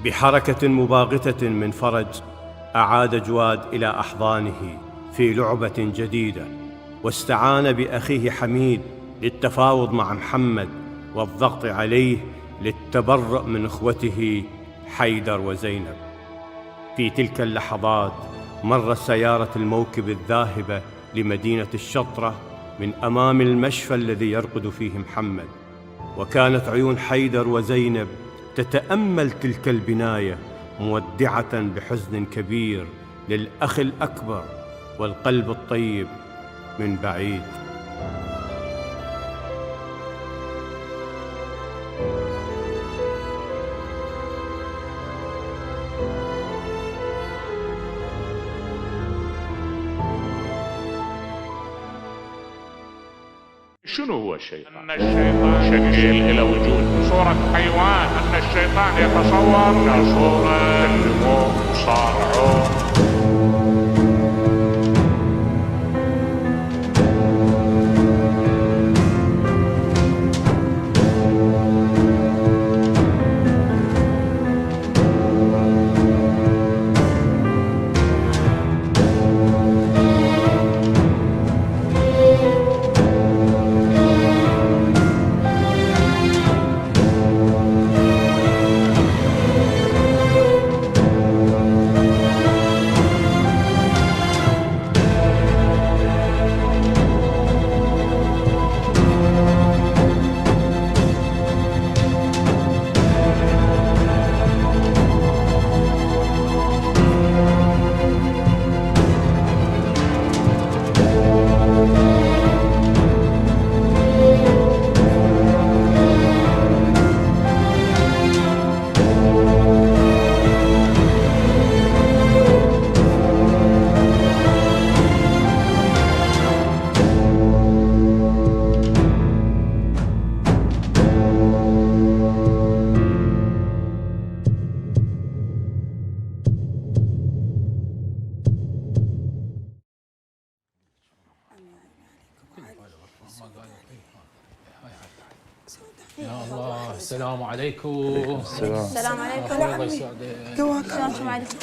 بحركة مباغتة من فرج أعاد جواد إلى أحضانه في لعبة جديدة، واستعان بأخيه حميد للتفاوض مع محمد والضغط عليه للتبرؤ من إخوته حيدر وزينب. في تلك اللحظات مرت سيارة الموكب الذاهبة لمدينة الشطرة من أمام المشفى الذي يرقد فيه محمد، وكانت عيون حيدر وزينب تتأمل تلك البناية مودعة بحزن كبير للأخ الأكبر والقلب الطيب من بعيد. شنو هو الشيطان؟ أن الشيطان شكل إلى وجود صورة حيوان، أن الشيطان يتصور كصورة النمو مصارعون. يا الله، السلام عليكم. السلام عليكم. الله يسعدك. شلونكم عليكم؟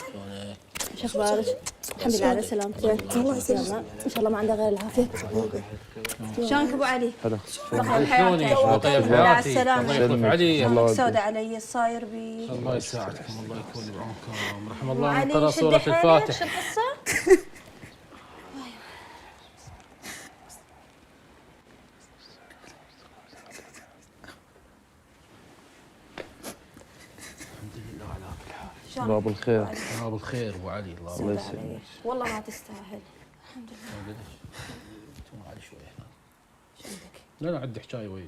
شو اخبارك؟ الحمد لله على سلامتك. الله يسلمك. ان شاء الله ما عنده غير العافيه. شلونك ابو علي؟ بخير حياتك. شلونك؟ مع السلامه. الله يطف علي. سودة علي الصاير بي. الله يساعدكم، الله يكون بعونكم. رحم الله من علي قرأ شد سورة حيلك. الفاتحة. شو القصه؟ الله بالخير. الله بالخير ابو علي. الله يسلمك. والله ما تستاهل. الحمد لله. توم علي شوي هنا. شو عندك؟ لا عندي حكايه ويا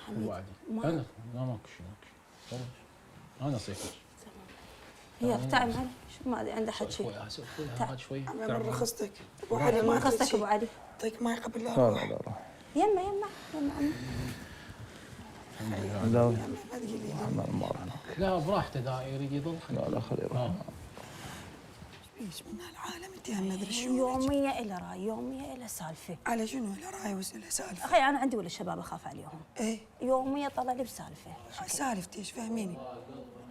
ابو علي. انا لا ماكو شيء. انا صيفك. يلا تعال معي. شو ما عنده حد شيء. تعال شوي. من رخصتك ابو علي، ما قصدك ابو علي؟ يعطيك ما يقبل لا الله. لا لا راح. يما يما يما عمي. لا ما تقول لي ما راح هناك. لا براحته دائري يظل. لا لا خليه يروح. ايش من هالعالم انت ما ادري شو يومية إلى راي، يومية إلى سالفة. على شنو له راي وله سالفه؟ أخي أنا عندي ولا الشباب أخاف عليهم. ايه يومية طلع لي بسالفة. سالفتي ايش فاهميني؟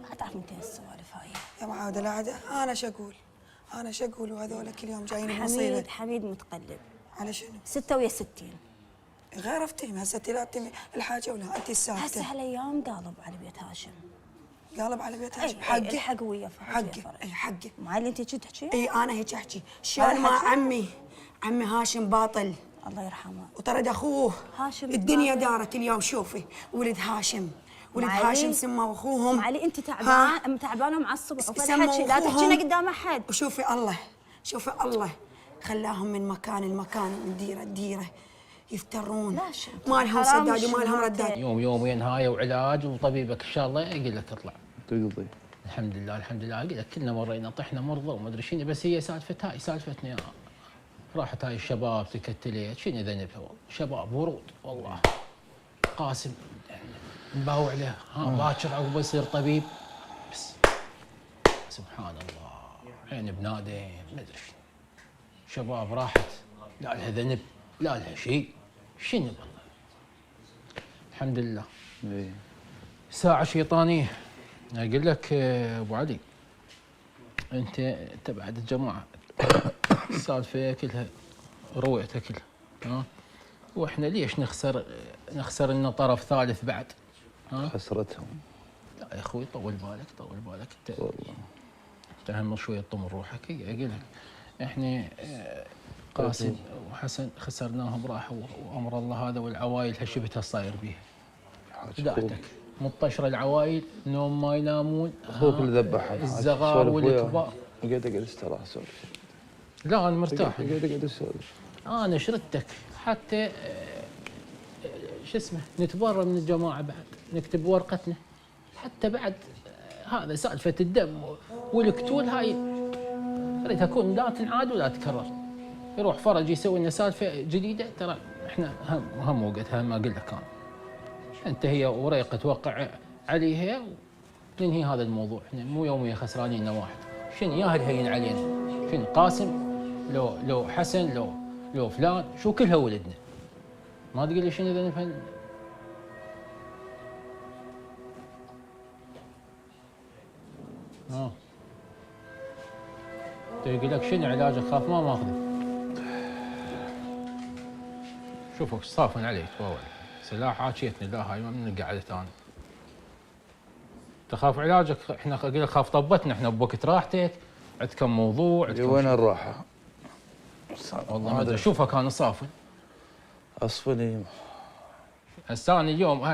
ما تعرف متى السوالف هاي. يا معاودة لا عاد انا شقول، انا شقول وهذول كل يوم جايين بمصيبه. حميد متقلب. على شنو؟ 66. غير افتهم هسه انت لا تتمي الحاجه ولا انت السالفه. هسه هالايام قالب على بيت هاشم. قالب على بيت هاشم. أي حقي الحق ويا حقي. اي حقي. ما اللي انت كنت تحكي؟ اي انا هيك احكي. شلون ما عمي هاشم باطل الله يرحمه. وطرد اخوه. هاشم الدنيا باطل. دارت اليوم. شوفي ولد هاشم، ولد معلي. هاشم سموا اخوهم. معلي انت ها؟ تعبانه معصبه. سموا لا أخوهم. تحكينا قدام احد. وشوفي الله، شوفي الله خلاهم من مكان لمكان ومن ديره لديره يفترون. لا شو ما لهم حرام سداد وما لهم الشماتة. رداد. يومين هاي وعلاج وطبيبك ان شاء الله يقول لك اطلع. تقضي. الحمد لله الحمد لله. اقول لك كلنا مرينا طحنا مرضى وما ادري شنو، بس هي سالفتها هاي سالفتنا. راحت هاي الشباب تكتليت شنو ذنبها والله. شباب ورود والله. قاسم مباوع له باكر عقب يصير طبيب. بس سبحان الله عين بنادم ما ادري شنو. شباب راحت لا لها ذنب لا لها شيء. شنو والله. الحمد لله. ايه. ساعة شيطانية اقول لك ابو علي، انت بعد الجماعه السالفه كلها رويتها كلها، ها؟ واحنا ليش نخسر لنا طرف ثالث بعد؟ ها؟ خسرتهم. لا يا اخوي طول بالك انت والله اهم شويه طمن روحك. اقول لك احنا قاسم وحسن خسرناهم راحوا وامر الله هذا، والعوائل هالشبتها صاير بيها. دعتك مطشره العوائل، نوم ما ينامون، اخوك اللي ذبحهم الزغار والكبار. قاعد استراح اسولف. لا انا مرتاح، قاعد اسولف. انا شردتك حتى شو اسمه نتبرى من الجماعه بعد، نكتب ورقتنا حتى بعد هذا سالفه الدم والقتول هاي اريد تكون لا تنعاد ولا تكرر. يروح فرج يسوي لنا سالفه جديده، ترى احنا هم وقتها ما اقول لك انا. انت هي ورقه توقع عليها وننهي هذا الموضوع. احنا مو يوميا خسرانين واحد. شنو يا هين علينا؟ شنو قاسم لو حسن لو فلان، شو كلها ولدنا. ما تقول لي شنو اذا نفهم. يقول لك شنو علاجك؟ خاف ما ماخذه. شوفك صافن عليك باول سلاح عاشيتني، لا هاي ما من قعدت انا. تخاف علاجك؟ احنا اقول لك خاف طبتنا احنا بوقت راحتك، عندكم موضوع وين الراحه؟ والله ما ادري. شوفك انا صافن اصفني. هسه انا اليوم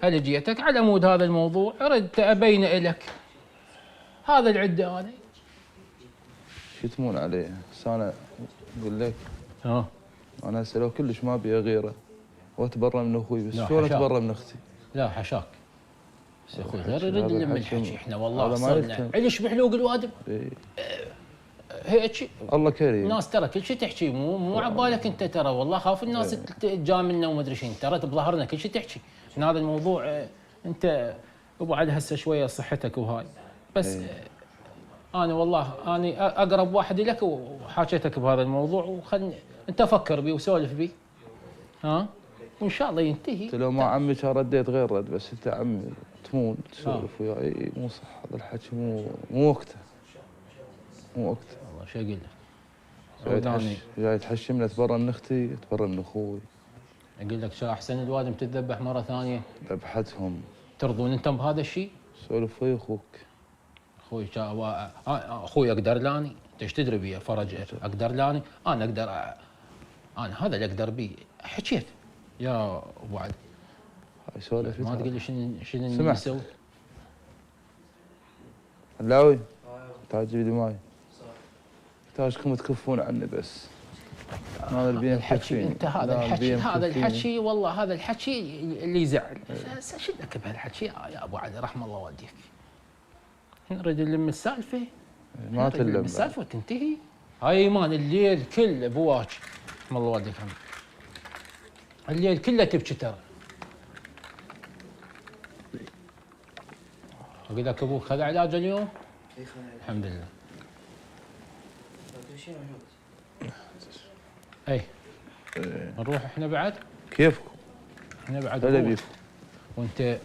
هل جيتك على مود هذا الموضوع، اردت ابين لك هذا العده انا. شو تمون عليه؟ بس انا اقول لك انا هسه لو كلش ما ابي غيره واتبرى من اخوي، بس شلون اتبرى من اختي؟ لا حشاك بس يا اخوي غير نرد نلم الحكي. احنا والله صرنا علش بحلوق الوادم. هيك الله كريم. الناس ترى كل شيء تحكي، مو عبالك انت ترى. والله خاف الناس تجاملنا وما ادري شنو، ترى بظهرنا كل شيء تحكي. من هذا الموضوع انت وبعد هسه شويه صحتك وهاي بس. انا والله انا اقرب واحد لك وحاكيتك بهذا الموضوع، وخلني انت فكر بي وسولف بي، ها، وان شاء الله ينتهي. انت لو ما عمي كان رديت غير رد، بس انت عمي تمون تسولف وياي مو صح. هذا الحكي مو وقته، مو وقته. والله شو اقول لك؟ جاي تحشمني اتبرى من اختي، اتبرى من اخوي. اقول لك شو احسن الوادم تتذبح مره ثانيه. ذبحتهم. ترضون انتم بهذا الشيء؟ سولف ويا اخوك. اخوي اخوي اقدر لاني، انت ايش تدري بيه فرج؟ اقدر لاني، انا اقدر، انا هذا اللي اقدر بيه. حكيت يا ابو علي. هاي سولف ما تقول لي شنو نسوي؟ علاوي تعال جيب لي ماي. احتاجكم تكفون عني بس. هذا البي ام الحكي انت هذا الحكي والله هذا الحكي اللي يزعل. شو لك بهالحكي يا ابو علي رحم الله والديك. نريد نلم السالفه، ما تلم السالفه وتنتهي. هاي ايمان الليل كله بواج رحم الله والديك. الليل كله تبكي ترى. اقول لك ابوك خذ علاج اليوم؟ الحمد لله. اي نروح احنا بعد؟ كيفكم؟ احنا بعد هلا بيكم. وانت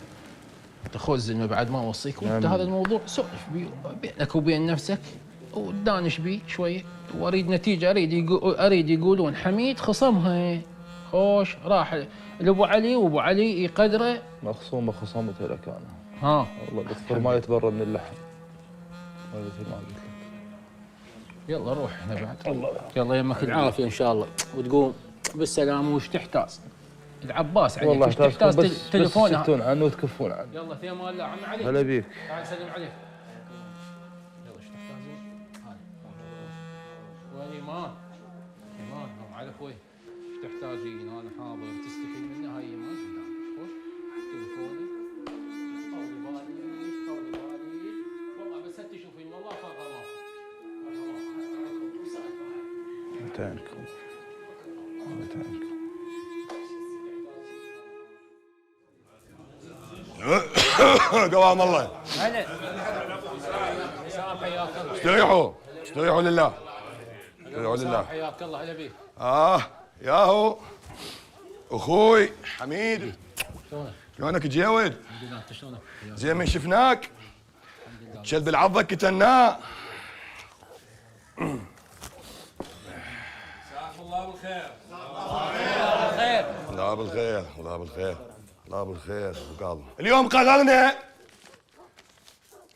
تخوزن بعد ما اوصيك، وانت هذا الموضوع سولف بينك وبين نفسك ودانش بيه شويه، واريد نتيجه. اريد يقولون حميد خصمها خوش، راح لابو علي وابو علي يقدره. مخصومه خصمته لك انا. ها والله الدكتور ما يتبرى من اللحم. هذا مثل ما قلت لك. يلا روح احنا بعد. يلا يمك العافيه ان شاء الله، وتقوم بالسلامه. وش تحتاج؟ العباس عليك. والله وش تحتاج؟ تليفون. بس تسكتون عنه وتكفون عنه. يلا في امان الله. عم علي هلا بيك. تعال سلم عليك. يلا ايش تحتاجون؟ هاي وين ايمان؟ ايمان هم على اخوي. ايش تحتاجين؟ انا حاضر. تستحي مني. هاي ايمان خوش تليفوني. طولي بالي والله. بس انت تشوفين والله فرغه ما متعنكم. قوام الله. هلا استريحوا لله. استريحوا لله. حياك الله. هلا بيك. ياهو اخوي حميد. شلونك؟ شلونك تجاود؟ الحمد لله. انت شلونك؟ زين من شفناك تشل بالعضة كتناه. الله بالخير. الله بالخير. الله بالخير. الله بالخير. وقال اليوم قررنا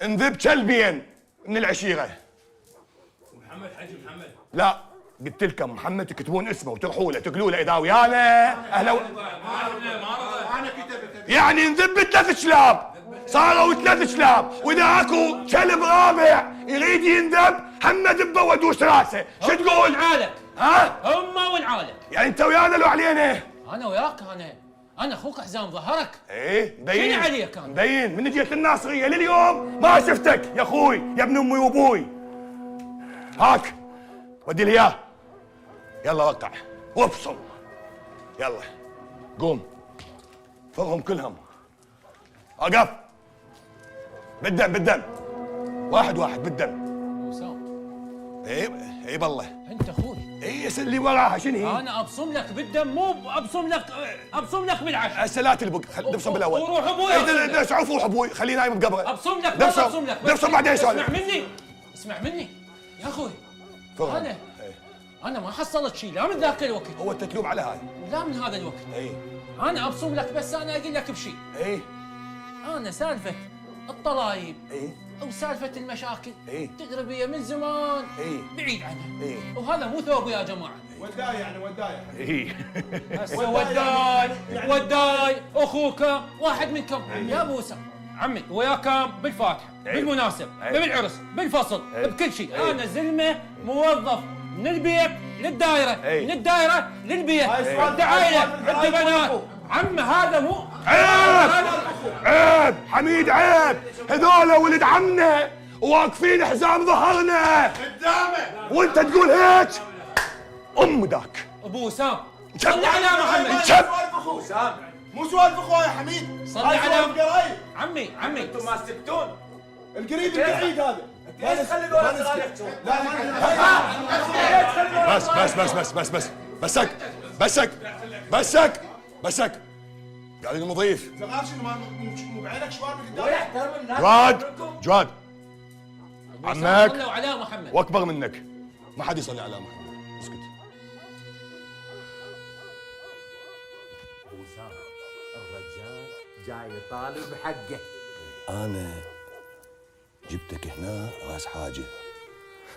نذب كلبين من العشيرة. محمد حجي محمد. لا قلت لكم محمد تكتبون اسمه وتروحوا له تقولوا له اذا ويانا اهلا يعني نذب 3 كلاب صاروا 3 كلاب واذا اكو كلب رابع يريد ينذب هم ذبه ودوس راسه شو تقول؟ ونعالك. ها؟ هم ونعالك. يعني انت ويانا لو علينا؟ انا وياك. انا اخوك حزام ظهرك. ايه مبين. شنو عليك انا؟ مبين من جيت الناصريه لليوم ما شفتك يا اخوي يا ابن امي وابوي. هاك ودي لي اياه. يلا وقع وابصم. يلا قوم فرهم كلهم. اقف بالدم واحد بالدم. وسام اي بالله انت اخوي. اي اللي وراها شنو هي؟ انا ابصم لك بالدم مو ابصم لك بالعشاء. هسه لا تلبق دبصم بالاول. وروح ابوي. دبصم روح ابوي خليه نايم بقبره. ابصم لك دبصم بعدين سولف. اسمع مني يا اخوي. فرهم. انا ما حصلت شيء لا من ذاك الوقت هو انت تلوم على هاي لا من هذا الوقت. اي انا ابصم لك بس انا اقول لك بشيء. اي انا سالفه الطلايب اي او سالفه المشاكل إيه؟ تدري بيا من زمان. إيه؟ بعيد عنها. إيه؟ وهذا مو ثوب يا جماعه. وداي يعني وداي. اي هسه وداي اخوك واحد منكم يا موسى عمي وياكم بالفاتحه بالمناسب بالعرس بالفصل بكل شيء. انا زلمه موظف من البيت للدائره من الدائره للبيت. عندي عائله عندي بنات. عم هذا مو عيب حميد عيب. هذول ولد عمنا واقفين حزام ظهرنا قدامه وانت تقول هيك. ام ذاك ابو وسام صلي على محمد. شب سام مو سوالف اخوي يا حميد. صلي على قرايب. عمي انتم ما تسكتون. القريب البعيد هذا. ليش تخلي ذول الصغار يحكون؟ بسك قاعد المضيف. صغار شنو مو بعينك شوارب قدام. جواد عمك صلوا على محمد واكبر منك ما حد يصلي على محمد. اسكت. الرجال جاي يطالب حقه. انا جبتك هنا راس حاجه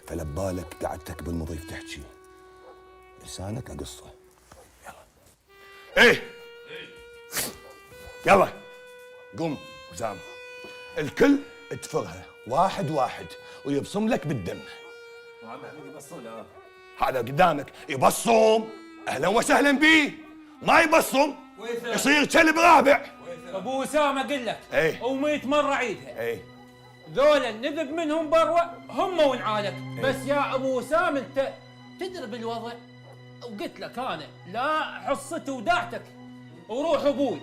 فلبالك قعدتك بالمضيف تحكي لسانك اقصه. يلا ايه يلا قوم وسام الكل اتفرها واحد ويبصم لك بالدم. هذا قدامك يبصم اهلا وسهلا بيه. ما يبصم يصير كلب رابع. ابو وسام اقول لك ايه و100 مره عيدها. ايه ذولا نذب منهم برا هم ونعالك. بس يا ابو وسام انت تدري بالوضع وقلت لك انا لا حصتي وداعتك وروح ابوي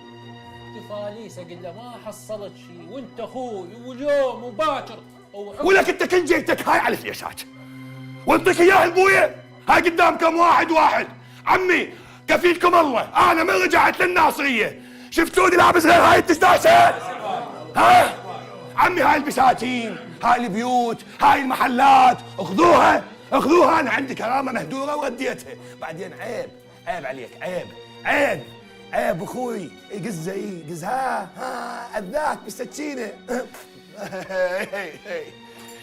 تفاليس اقول له ما حصلت شيء وانت اخوي واليوم وباكر ولك انت كل جيتك هاي على فيشات وانطيك اياها لبويا. هاي قدامكم واحد. عمي كفيلكم الله انا من رجعت للناصريه شفتوني لابس غير هاي التشتاشات. ها عمي هاي البساتين هاي البيوت هاي المحلات اخذوها انا عندي كرامه مهدوره ورديتها. بعدين عيب عليك عيب اخوي يقز ها اذاك بالسكينه.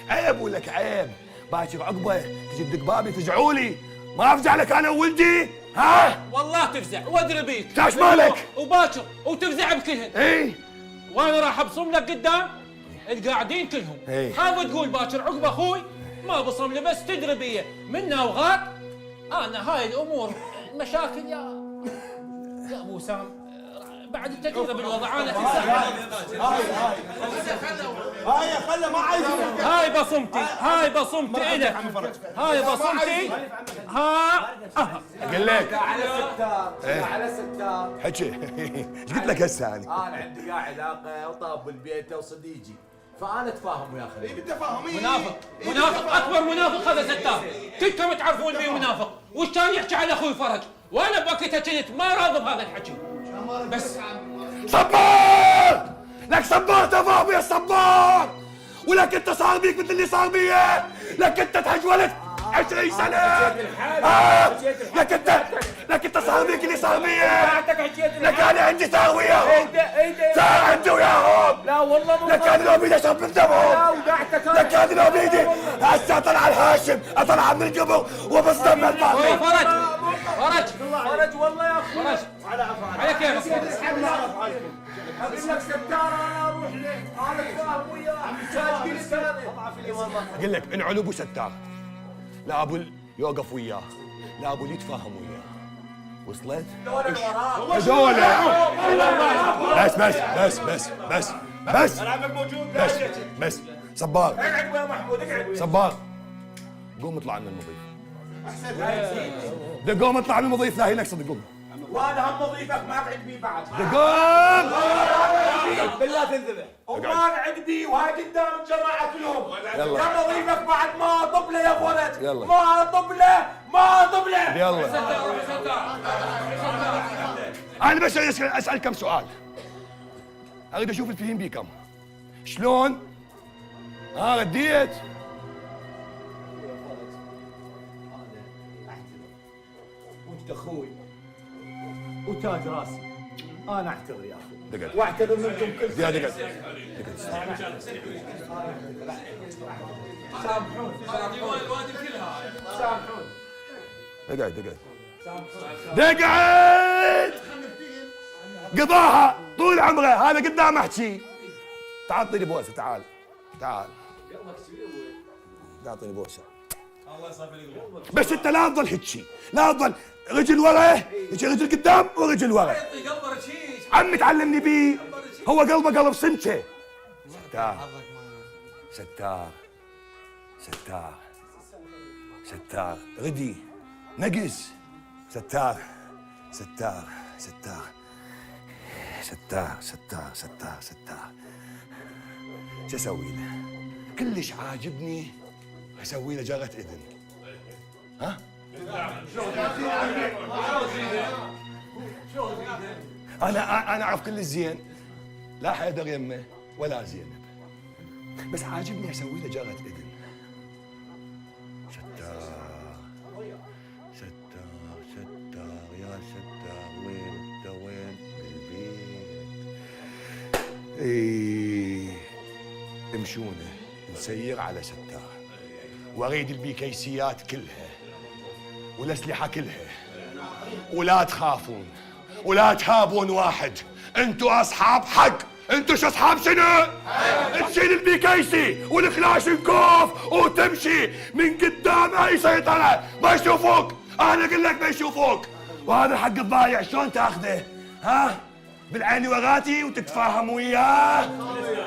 عيب ولك عيب. باكر عقبه تجي تدق بابي تفزعولي ما افزع لك انا وولدي. ها والله تفزع وادري بيك. تاش مالك وباكر وتفزع بكلهن. اي وانا راح ابصم لك قدام القاعدين كلهم. حاول تقول باكر عقبه اخوي ما بصم لي بس تدري بيه منا وغاد. انا هاي الامور مشاكل يا ابو سام بعد التجربه بالوضع انا هاي خله ما عايز. هاي بصمتي الك. هاي بصمتي اقول لك على ستار حكي ايش قلت لك هسه انا عندي قاعد علاقه وطاب بالبيت وصديقي فانا اتفاهم ويا اخي. بالتفاهم. منافق اكبر منافق هذا ستار. كلكم تعرفون مين منافق. وش كان يحكي على اخوي فرج وانا بوقتها كنت ما راضي بهذا الحكي. بس صبار لك صبار تفاهم يا صبار ولك انت صار بيك مثل اللي صار بي، لك انت تهجولت 20 سنة. لك انت صار بيك اللي صار بي. لك انا عندي ثار وياهم. ثار عندي وياهم. لا والله لك انا لو بيدي اشرب من دمهم. لك انا لو بيدي هسه اطلع الهاشم، اطلع من القبر وبصدم الباقي. فرج والله يا اخي. فرج على كيفك. اقول لك ستار انا اروح له. انا فاهم وياه. اقول لك ان علو ستار لا ابو يوقف وياه، لا ابو يتفاهم وياه. وصلت؟ هذول بس بس بس بس بس بس بس بس صبار اقعد ويا محمود اقعد. صبار قوم اطلع من المضيف. قوم اطلع من المضيف. لا هي نقصد قوم. وانا هم مضيفك ما اقعد بيه بعد. قوم بالله تنذبح. وما اقعد بيه وهاي قدام الجماعه كلهم. يلا. يا مضيفك بعد ما اطب له يا ولد. يلا. ما اطب له ما اطب له. يلا. انا بس اسال كم سؤال. اريد اشوف الفيلم بيكم شلون؟ رديت. وانت اخوي وتاج راسي. انا اعتذر يا اخوي. دقت. واعتذر منكم كل يا دقت. سامحون. الوادي كلها. سامحون. دقت. دقت. قضاها طول عمره. هذا قدام احكي. تعال اعطيني بوسه. تعال اعطيني بوسه. الله يصفي لك. بس انت لا تظل هيك، لا تظل رجل ورا، رجل قدام ورجل ورا. عمي تعلمني بيه. هو قلبه قلب سمكه. ستار غدي نقز. ستار شو اسوي له؟ كلش عاجبني. اسوي له جرة اذن. ها؟ انا اعرف كل الزين. لا حيدر يمه ولا زينب، بس عاجبني اسوي له جرة اذن. ستار يا ستار وين انت وين بالبيت؟ امشونه نسير على ستار واريد البيكيسيات كلها والاسلحه كلها. ولا تخافون ولا تهابون واحد. انتوا اصحاب حق. انتوا شو اصحاب شنو؟ تشيل البيكيسي والكلاشنكوف وتمشي من قدام اي سيطره ما يشوفوك. انا اقول لك ما يشوفوك. وهذا الحق الضايع شلون تاخذه؟ ها؟ بالعين وراتي وتتفاهم وياه.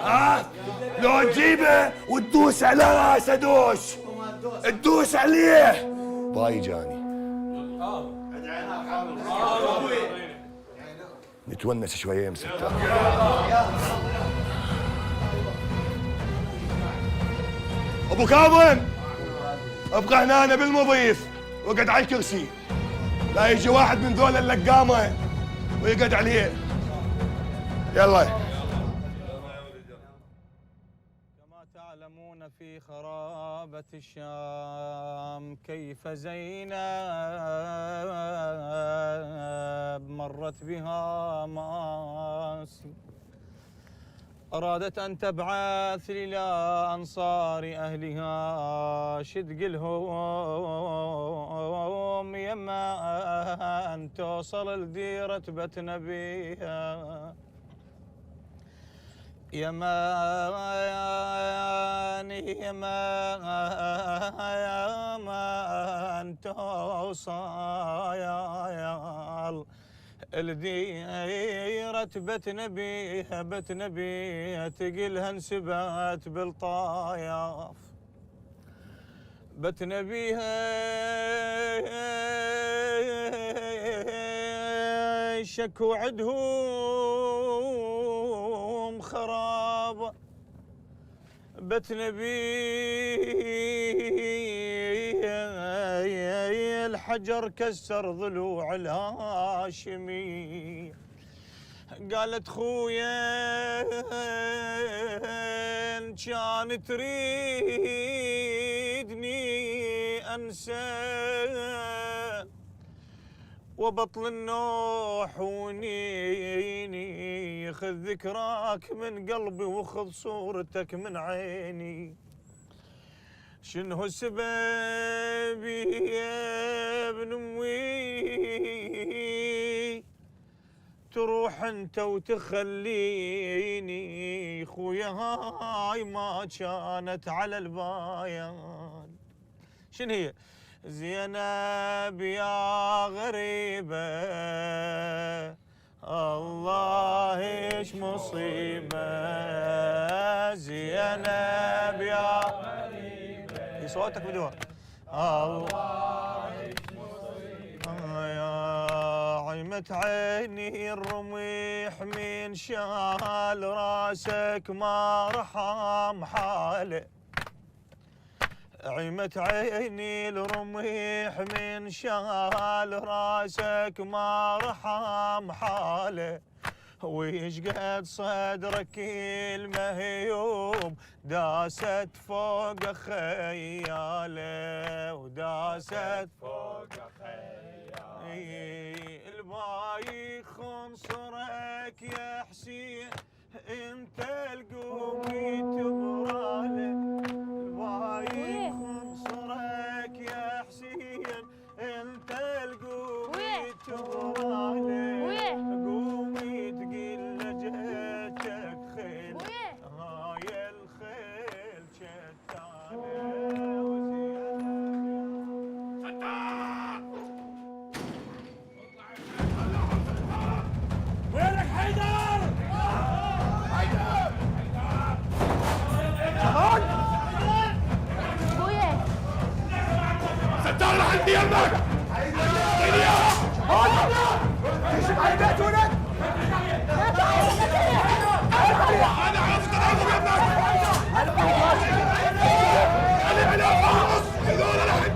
ها؟ لو تجيبه وتدوس على راسه تدوس عليه. باي جاني. نتونس شويه يا ستار. ابو كاظم ابقى هنا أنا بالمضيف واقعد على الكرسي. لا يجي واحد من ذول اللقامه ويقعد عليه. يلا. كما تعلمون في خرابة الشام كيف زينب مرت بها مآسي. أرادت أن تبعث إلى أنصار أهلها شدق لهم يما أن توصل لديرة بيت نبيها. يما أن توصل الديرة بيت نبيها تقلها انسبت بالطايف. بيت نبيها شكوا عدهم خراب. بيت نبيها الحجر كسر ضلوع الهاشمي. قالت خويا كان تريدني أنسى وبطل النوح ونيني، خذ ذكراك من قلبي وخذ صورتك من عيني. شنو سببي يا ابن امي تروح انت وتخليني؟ خويا هاي ما كانت على البايان. شنو هي؟ زينب يا غريبة الله ايش مصيبة، زينب يا غريبة صوتك بدور الله ايش مصيبة، يا عيمة عيني الرميح من شال راسك ما رحم حاله، عيمة عيني الرميح من شال راسك ما رحم حاله، ويش قد صدرك المهيوب داست فوق خياله، وداست فوق خياله. الباي خنصرك يا حسين انت القوي تبراله، الباي خنصرك يا حسين انت القوي تبراله، قومي تقل جيتك خيل هاي الخيل شتانه. وينك حيدر؟ حيدر! ابويا ستار راح عندي يمك! اعطيني اياها! تشوف على بيت ولد؟ انا عرفت اضربهم يمك! خلي عليها خالص هذول لحد.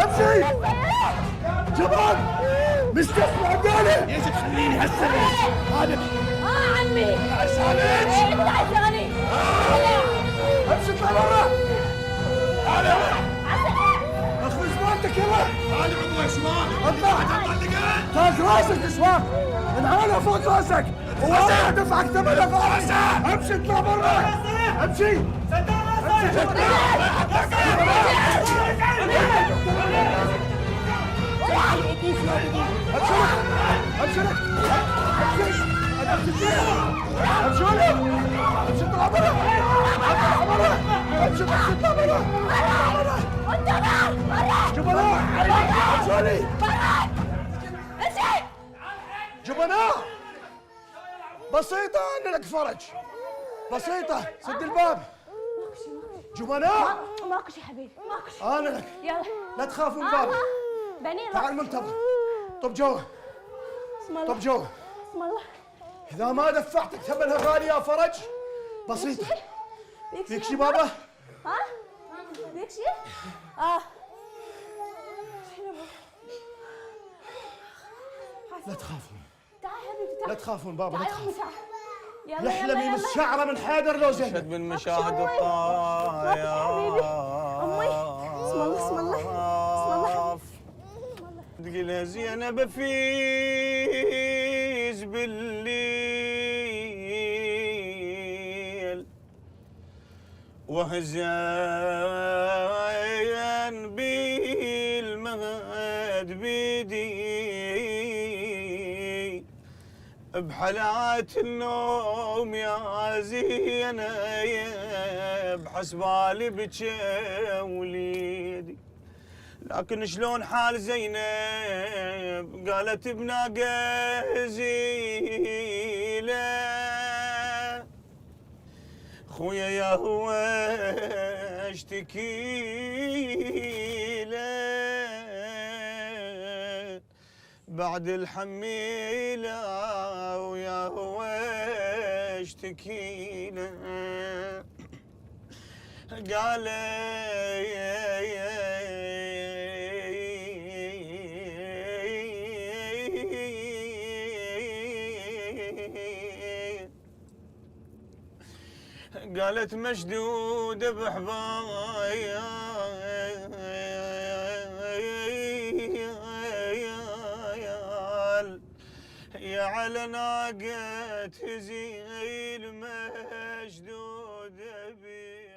امشي جبان مستسمع قولي ليش تخليني هسه هذا عمي عسالك تعساني امشي اطلع برا تعال اخذ زمانتك يلا تعال عضو شوان اطلع تاج راسك شوان انعالها فوق راسك وانا دفعك ثمنها فوق امشي اطلع برا امشي جبناء بسيطة أنا لك فرج بسيطة سد الباب جبناء ماكو شي حبيبي ماكو شي أنا لك يلا لا تخاف من بابي بنين تعال منتظر طب جوا اسم الله طب جوا اسم الله إذا ما دفعتك ثمنها غالي يا فرج بسيطة فيك شي بابا؟ ها؟ فيك شي؟ لا تخافون تعال حبيبي تعال لا تخافون بابا لا تعال تخافون تعال يلا يحلم يلا يمس شعره من حيدر لو زين شد من مشاهد الطايا امي اسم الله اسم الله اسم الله تقولها زينب افيز بالليل وهزان بالمهد بيدي بحلات النوم يا زينب حسبالي بجا وليدي، لكن شلون حال زينب قالت بناقة هزيلة خويا يا هو اشتكي له بعد الحميلة ويا هو اشتكي له قال قالت مشدود بحبايل يا على ناقة هزيل مشدود بحبايل.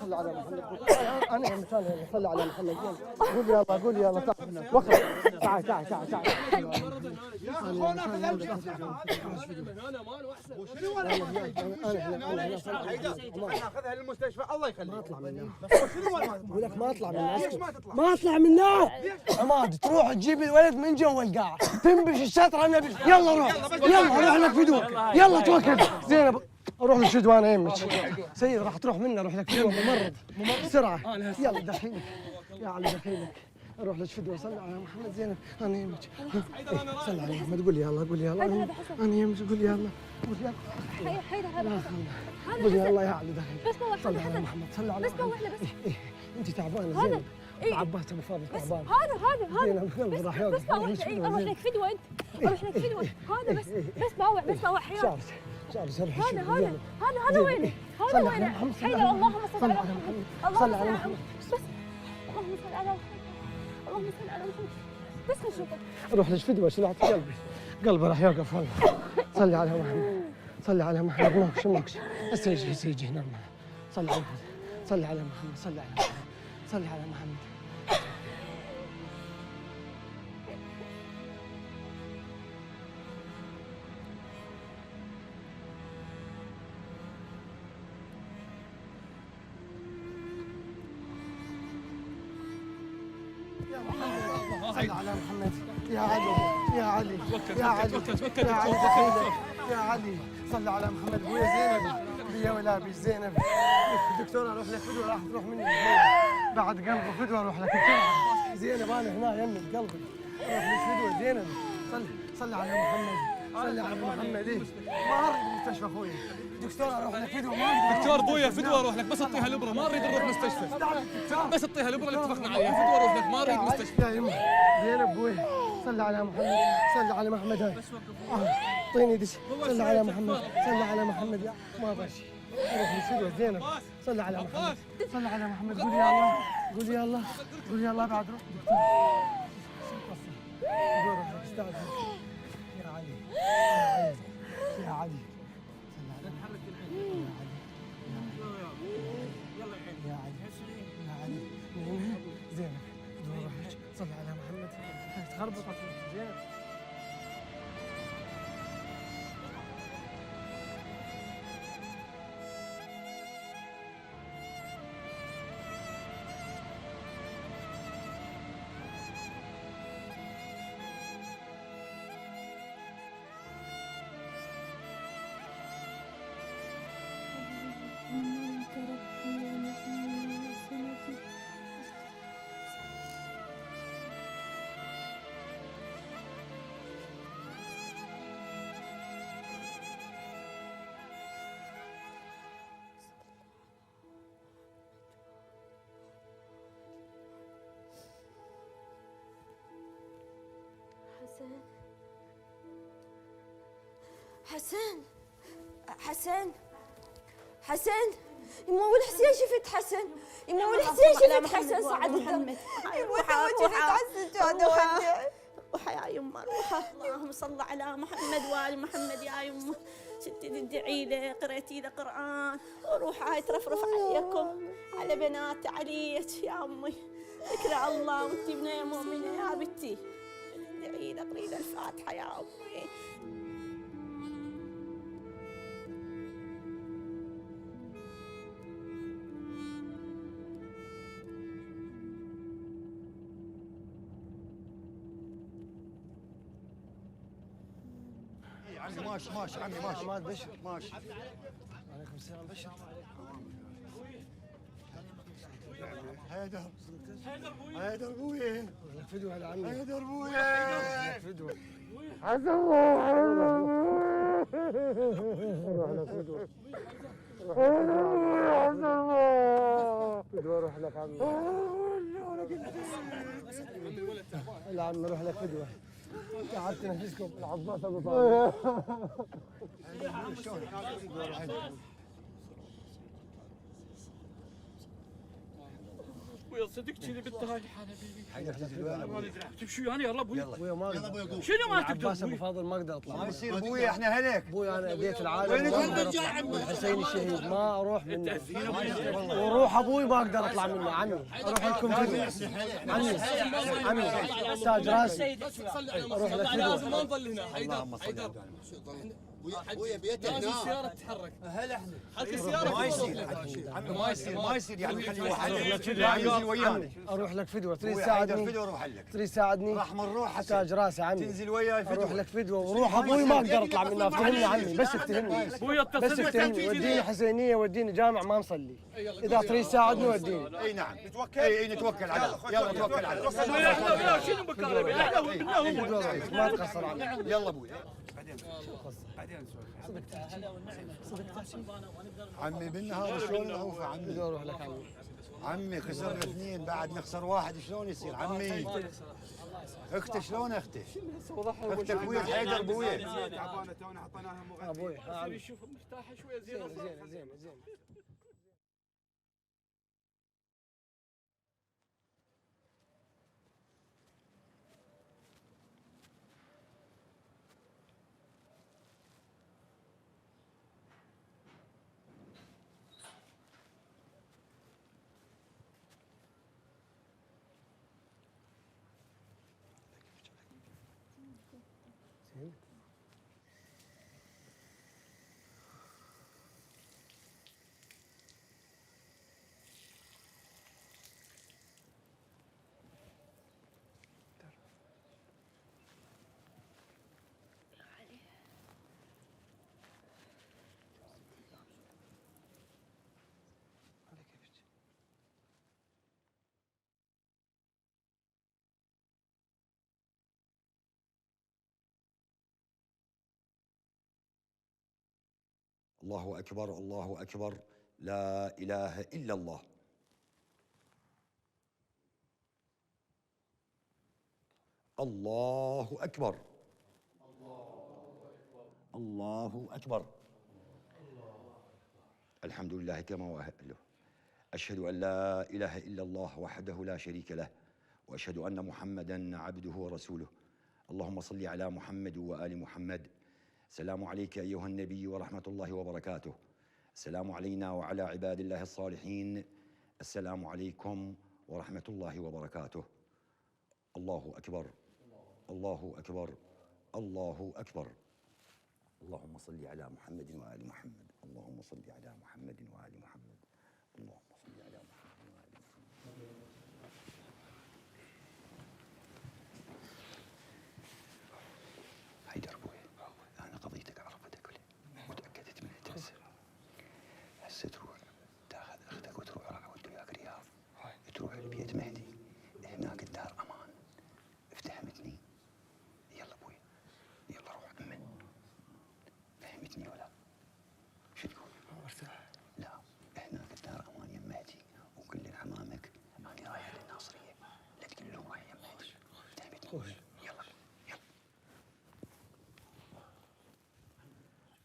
صلى على محمد. انا مثال صلى على محمد. قول يلا قول يلا تعال تعال تعال تعال. يا اخونا خذ المستشفى هنا ماله احسن. وشنو انا اخذها للمستشفى الله يخليك. ما اطلع منها. شنو اقول لك ما اطلع منها. ليش ما تطلع؟ ما اطلع منها. عماد تروح تجيب الولد من جوا القاعه تنبش الشطره النبي. يلا روح يلا روح لك فدوه. يلا توكل زينب اروح للشدوان يمك. سيد راح تروح منه روح لك فدوه ممرض بسرعه. يلا دخيلك يا علي دخيلك. اروح للفدوه. صلى على محمد. زينب انا يمك. صلى على محمد. قول يلا قول يلا انا يمك. قول يلا قول يلا. حيدر هذا قول يلا يا علي دخيلك. بس بوح صلى على محمد. صلى على محمد. بس انت تعبانه زينب. عباس ابو فاضل تعبان. هذا زينب راح بس بوح. اروح لك فدوه انت. اروح لك فدوه. هذا بس بوح حياتي. هذا وينه؟ هذا وينه؟ حيدر اللهم صل على محمد. صل على محمد. بس اللهم صل على محمد. اللهم صل على محمد. بس نشوفه. روح للفدوه شلعت قلبي راح يوقف والله. صلي على محمد. صلي على محمد. نوكش بس يجي هنا. صلي على محمد. صلي على محمد. صلي على محمد. صلي على محمد. صل على محمد. يا علي يا علي يا علي يا علي يا علي. صل على محمد. ابويا زينب بيا ولا بيش زينب. دكتور اروح لك فدوه راح تروح مني بعد قلبي فدوه اروح لك زينب. انا هنا يمي بقلبي اروح لك فدوه زينب. صل على محمد. صل على محمد. ما اريد المستشفى اخوي. دكتور اروح لك فدوه. ما دكتور ابويا فدوه اروح لك بس اعطيها الابره ما اريد نروح مستشفى. بس اعطيها الابره اللي اتفقنا عليها. فدوه اروح لك ما اريد مستشفى. يا يمي زينب ابوي. صل على محمد. صل على محمد. اعطيني دش. صل على محمد. صل على محمد. يا ما بشي اروح للفدوه زينب. صل على محمد. صل على محمد. قول يا الله قول يا الله قول يا الله. بعد روح دكتور روح استاذ. يا علي يا علي صل على محمد. يا علي زينب روح صل على محمد. تخربطت زينب. حسن يما والحسين شفت حسن. يما والحسين شفت حسن صعد الدم. يما توجهت حسن روحها يا يما روحها. اللهم صل على محمد وآل محمد يا يما. شتي تدعي له قريتي له قرآن وروحها يترفرف عليكم على بنات عليك يا امي. ذكر الله وانتي بنيه مؤمنه يا بنتي. ادعي له قري له الفاتحه يا امي. ماشي عمي ماشي. عماد بشر. ماشي. عليكم السلام بشر. هيدر ابويا. فدوه على عمي. هيدر ابويا. فدوه. عز الله. روح لك فدوه. عز الله. فدوة روح لك عمي. لا عمي روح لك فدوة. تعبت نفسكم العظمات ابو طالب. ابويا صدق كذي بالتهاي حبيبي. شو يعني يلا ابوي. ابويا ما اقدر. شنو ما تقدر؟ عباس ابو فاضل ما اقدر اطلع. ما يصير ابوي احنا هلك. ابوي انا اديت العالم والحسين الشهيد ما اروح منه. وروح ابوي ما اقدر اطلع منه عمي. اروح لكم فدوة. عمي تاج راسي. اروح لك فدوة. لازم ما نظل هنا. حيدر ابويا بيته هنا. لازم السيارة تتحرك. هلا احنا. حتى السيارة ما يصير عمي ما يصير يعني خلي واحد ينزل ويانا. اروح لك فدوة تريد تساعدني. فدوة اروح لك. تريد تساعدني. راح نروح تاج راسي عمي. تنزل وياي فدوة. اروح لك فدوة وروح ابوي ما اقدر اطلع منه. افتهمني عمي بس افتهمني. بس افتهمني وديني حسينية وديني جامع ما نصلي. اذا تريد تساعدني وديني. اي نعم نتوكل. اي نتوكل على يلا نتوكل على شنو بكره احنا ما تقصر عمي. يلا ابوي. بعدين عمي بالنهار شلون نعوف عمي؟ اروح لك عمي. عمي خسرنا اثنين بعد نخسر واحد شلون يصير عمي؟ اختي شلون اختي؟ اختك ابويا حيدر ابويا. تعبانه تونا حطيناها ابوي يشوف مرتاحه شويه زين. الله أكبر الله أكبر لا إله إلا الله. الله أكبر الله أكبر. الحمد لله كما وأهله. أشهد أن لا إله إلا الله وحده لا شريك له، وأشهد أن محمدًا عبده ورسوله. اللهم صل على محمد وآل محمد. السلام عليك أيها النبي ورحمة الله وبركاته. السلام علينا وعلى عباد الله الصالحين. السلام عليكم ورحمة الله وبركاته. الله أكبر الله أكبر الله أكبر. اللهم صل على محمد وآل محمد. اللهم صل على محمد وآل محمد. اللهم صل على محمد وآل محمد. حيدر أبوي، أنا قضيتك عرفتها كلها وتأكدت من التنسى. هسه تروح تاخذ أختك وتروح راح أودي وياك رياض. تروح لبيت مهدي، هناك الدار أمان. افتهمتني؟ يلا أبوي، يلا روح أمن. فهمتني ولا؟ شو تقول؟ لا، هناك الدار أمان يم مهدي، وكل العمامك أنا رايح للناصرية، لا تقول لهم رايح يم مهدي. فهمتني؟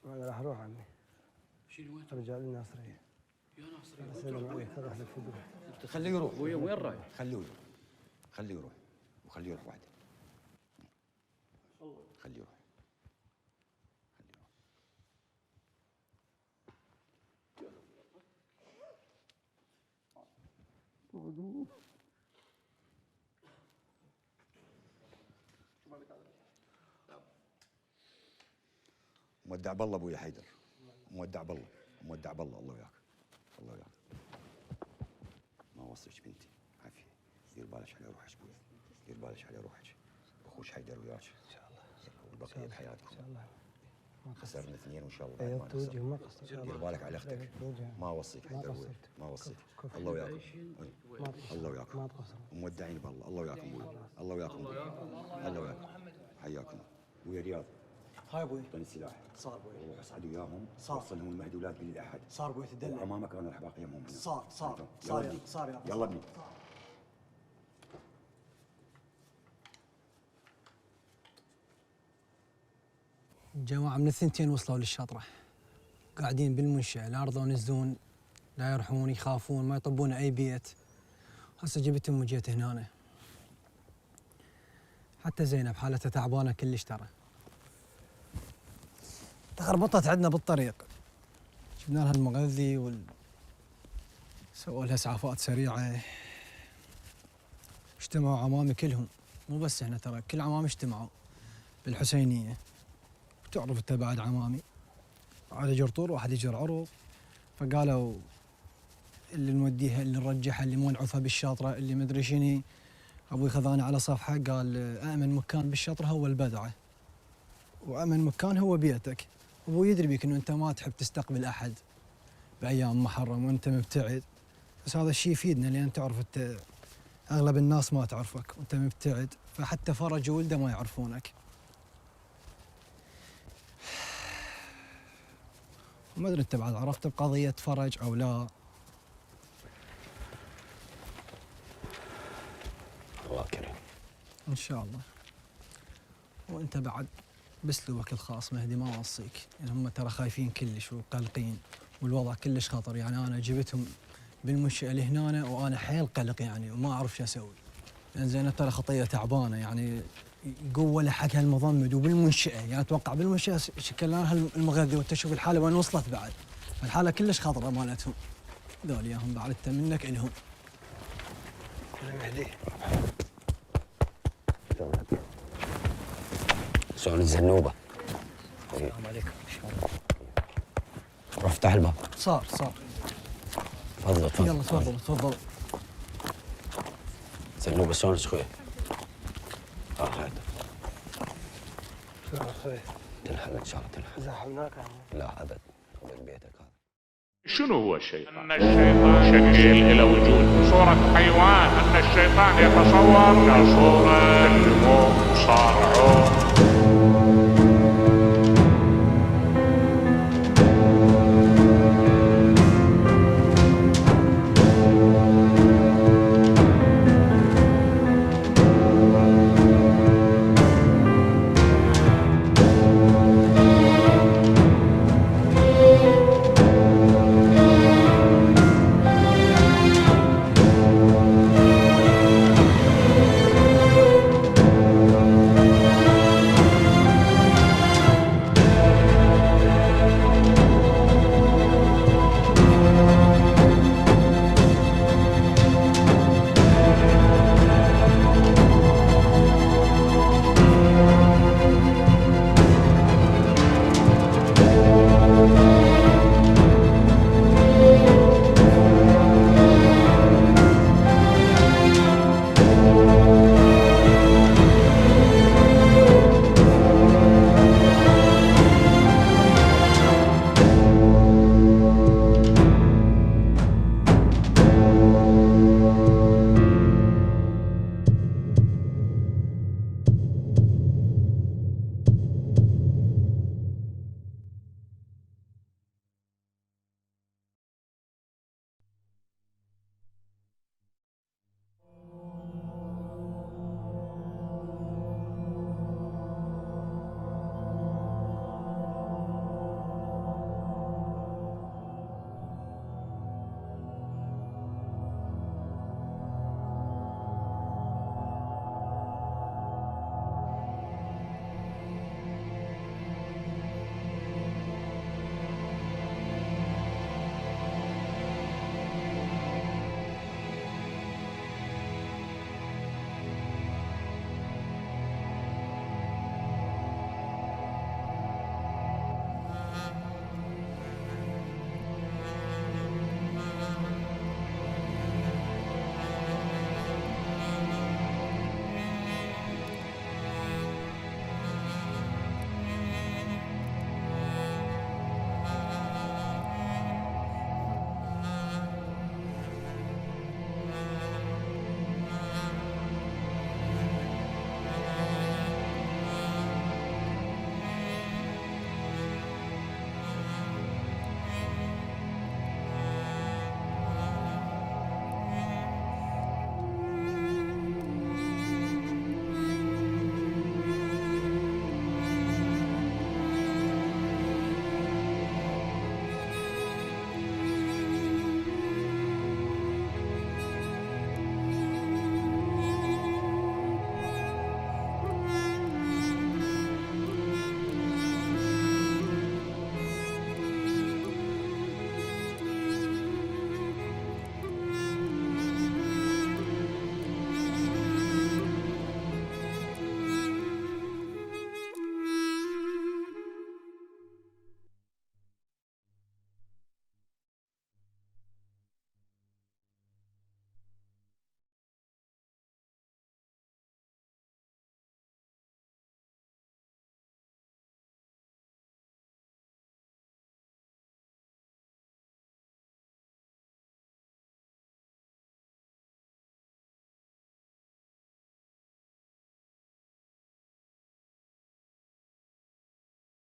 أنا راح أروح عمي. شنو وين؟ أرجع للناصرية. يا ناصري السلام عليكم. أروح لك فدوة. خليه يروح. وين رايح؟ خليه يروح. خليه يروح. وخليه يروح وحده. خليه يروح. مودع بالله ابوي حيدر. مودع بالله مودع بالله. الله وياك الله وياك. ما وصلش بنتي عافيه. دير بالك على روحك ابوي. دير بالك على روحك. اخوش حيدر وياك ان شاء الله. والبقيه حياتكم ان شاء الله. خسرنا اثنين وان شاء الله بعد ما نخسر. ما قصرت. دير بالك على اختك. ما وصيك حيدر ابوي. ما وصيك. الله وياكم. الله وياكم. ما تقصر. مودعين بالله. الله وياكم ابوي. الله وياكم ابوي. الله وياكم. حياكم ابوي رياض. هاي ابوي. اعطوني السلاح. صار ابوي. روح اصعد وياهم. صار. وصلهم المهدولات للاحد. صار ابوي تدلع. امامك انا راح باقيهم هنا. صار صار يا يلا ابني. جماعة من الثنتين وصلوا للشطرة، قاعدين بالمنشأة، لا يرضون ينزلون، لا يروحون، يخافون، ما يطبون أي بيت. هسه جبتهم وجيت هنا. حتى زينب حالتها تعبانة كلش ترى. تخربطت عندنا بالطريق. جبنا لها المغذي سووا لها اسعافات سريعة. اجتمعوا عمامي كلهم، مو بس احنا ترى، كل عمامي اجتمعوا بالحسينية. تعرف انت بعد عمامي، واحد يجر طول واحد يجر عروض، فقالوا اللي نوديها اللي نرجعها اللي مونعوفها بالشاطرة اللي مدري شني. ابوي خذاني على صفحة قال أأمن مكان بالشاطرة هو البدعة، وأمن مكان هو بيتك. ابوي يدري بيك انه انت ما تحب تستقبل احد بايام محرم وانت مبتعد، بس هذا الشيء يفيدنا لان تعرف انت اغلب الناس ما تعرفك وانت مبتعد، فحتى فرج وولده ما يعرفونك. ما ادري انت بعد عرفت بقضية فرج او لا؟ الله كريم ان شاء الله. وانت بعد باسلوبك الخاص مهدي ما اوصيك، يعني هم ترى خايفين كلش وقلقين والوضع كلش خطر. يعني انا جبتهم بالمنشأة لهنا وانا حيل قلق يعني وما اعرف شو اسوي. يعني زينب ترى خطية تعبانة، يعني قوة لحقها المضمد وبالمنشأة، يعني اتوقع بالمنشأة شكلنا لها المغذي وانت شوف الحالة وين وصلت بعد. الحالة كلش خطرة مالتهم. ذول ياهم بعد انت منك الهم. مهدي شلون الزنوبة؟ السلام عليكم. روح افتح الباب. صار تفضل تفضل. يلا تفضل. زنوبة شلونك اخوي؟ خير. شلون اخوي؟ تنحل ان شاء الله تنحل. زحمناك لا ابد بيتك هذا. شنو هو الشيطان؟ أن الشيطان شكل إلى وجود صورة حيوان، أن الشيطان يتصور كصورة النمو